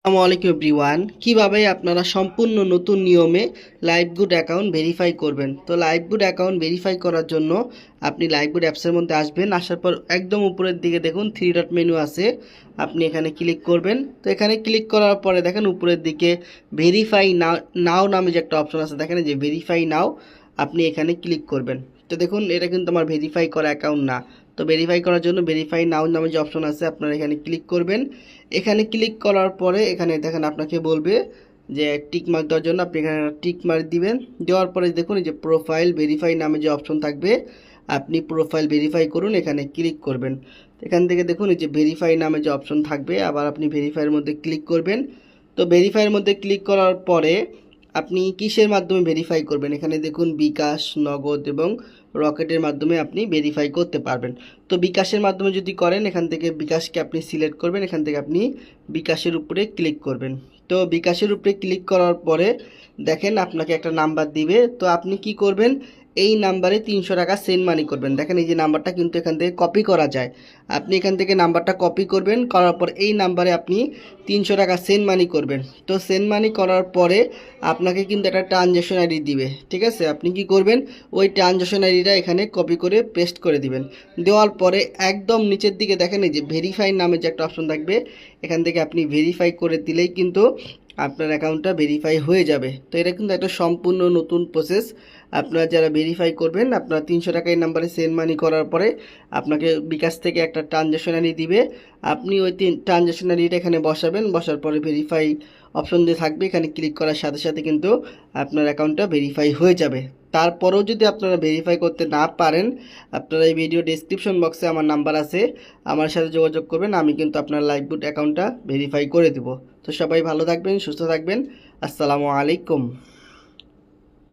আসসালামু আলাইকুম এভরিওয়ান। কিভাবে আপনারা সম্পূর্ণ নতুন নিয়মে লাইভগুড অ্যাকাউন্ট ভেরিফাই করবেন। তো লাইভগুড অ্যাকাউন্ট ভেরিফাই করার জন্য আপনি লাইভগুড অ্যাপসের মধ্যে আসবেন। আসার পর একদম উপরের দিকে দেখুন 3 ডট মেনু আছে, আপনি এখানে ক্লিক করবেন। তো এখানে ক্লিক করার পরে দেখেন উপরের দিকে ভেরিফাই নাও নামে যে একটা অপশন আছে, দেখেন যে ভেরিফাই নাও, আপনি এখানে ক্লিক করবেন। তো দেখুন এটা কিন্তু আমার ভেরিফাই করা অ্যাকাউন্ট না। তো ভেরিফাই করার জন্য ভেরিফাই নাও নামে যে অপশন আছে আপনারা এখানে ক্লিক করবেন। এখানে ক্লিক করার পরে এখানে দেখেন আপনাকে বলবে যে টিক মার্ক দেওয়ার জন্য, আপনি এখানে টিক মার্ক দিবেন। দেওয়ার পরে দেখুন এই যে প্রোফাইল ভেরিফাই নামে যে অপশন থাকবে, আপনি প্রোফাইল ভেরিফাই করুন, এখানে ক্লিক করবেন। এখান থেকে দেখুন এই যে ভেরিফাই নামে যে অপশন থাকবে, আবার আপনি ভেরিফাইয়ের মধ্যে ক্লিক করবেন। তো ভেরিফাইয়ের মধ্যে ক্লিক করার পরে আপনি কিসের মাধ্যমে ভেরিফাই করবেন, এখানে দেখুন বিকাশ, নগদ এবং রকেটের মাধ্যমে আপনি ভেরিফাই করতে পারবেন। তো বিকাশের মাধ্যমে যদি করেন, এখান থেকে বিকাশকে আপনি সিলেক্ট করবেন, এখান থেকে আপনি বিকাশের উপরে ক্লিক করবেন। তো বিকাশের উপরে ক্লিক করার পরে দেখেন আপনাকে একটা নাম্বার দিবে। তো আপনি কি করবেন, এই নাম্বারে 300 টাকা সেন্ড মানি করবেন। দেখেন এই যে নাম্বারটা কিন্তু এখান থেকে কপি করা যায়, আপনি এখান থেকে নাম্বারটা কপি করবেন, করার পর এই নাম্বারে আপনি 300 টাকা সেন্ড মানি করবেন। তো সেন্ড মানি করার পরে আপনাকে কিন্তু একটা ট্রানজ্যাকশন আইডি দিবে, ঠিক আছে। আপনি কি করবেন, ওই ট্রানজ্যাকশন আইডিটা এখানে কপি করে পেস্ট করে দিবেন। দেওয়ার পরে একদম নিচের দিকে দেখেন এই যে ভেরিফাই নামে যে একটা অপশন থাকবে, এখান থেকে আপনি ভেরিফাই করে দিলেই কিন্তু আপনার অ্যাকাউন্টটা ভেরিফাই হয়ে যাবে। তো এটা কিন্তু একটা সম্পূর্ণ নতুন প্রসেস। আপনারা যারা ভেরিফাই করবেন, আপনারা 300 টাকা এই নাম্বারে সেন্ড মানি করার পরে আপনাকে বিকাশ থেকে একটা ট্রানজ্যাকশন আইডি দিবে, আপনি ওই ট্রানজ্যাকশন আইডিটা এখানে বসাবেন। বসার পরে ভেরিফাই অপশন দিয়ে থাকবে, এখানে ক্লিক করার সাথে সাথে কিন্তু আপনার অ্যাকাউন্টটা ভেরিফাই হয়ে যাবে। তারপরেও যদি আপনারা ভেরিফাই করতে না পারেন, আপনারা এই ভিডিও ডেসক্রিপশন বক্সে আমার নাম্বার আছে, আমার সাথে যোগাযোগ করবেন, আমি কিন্তু আপনার লাইভগুড অ্যাকাউন্টটা ভেরিফাই করে দেব। তো সবাই ভালো থাকবেন, সুস্থ থাকবেন। আসসালামু আলাইকুম।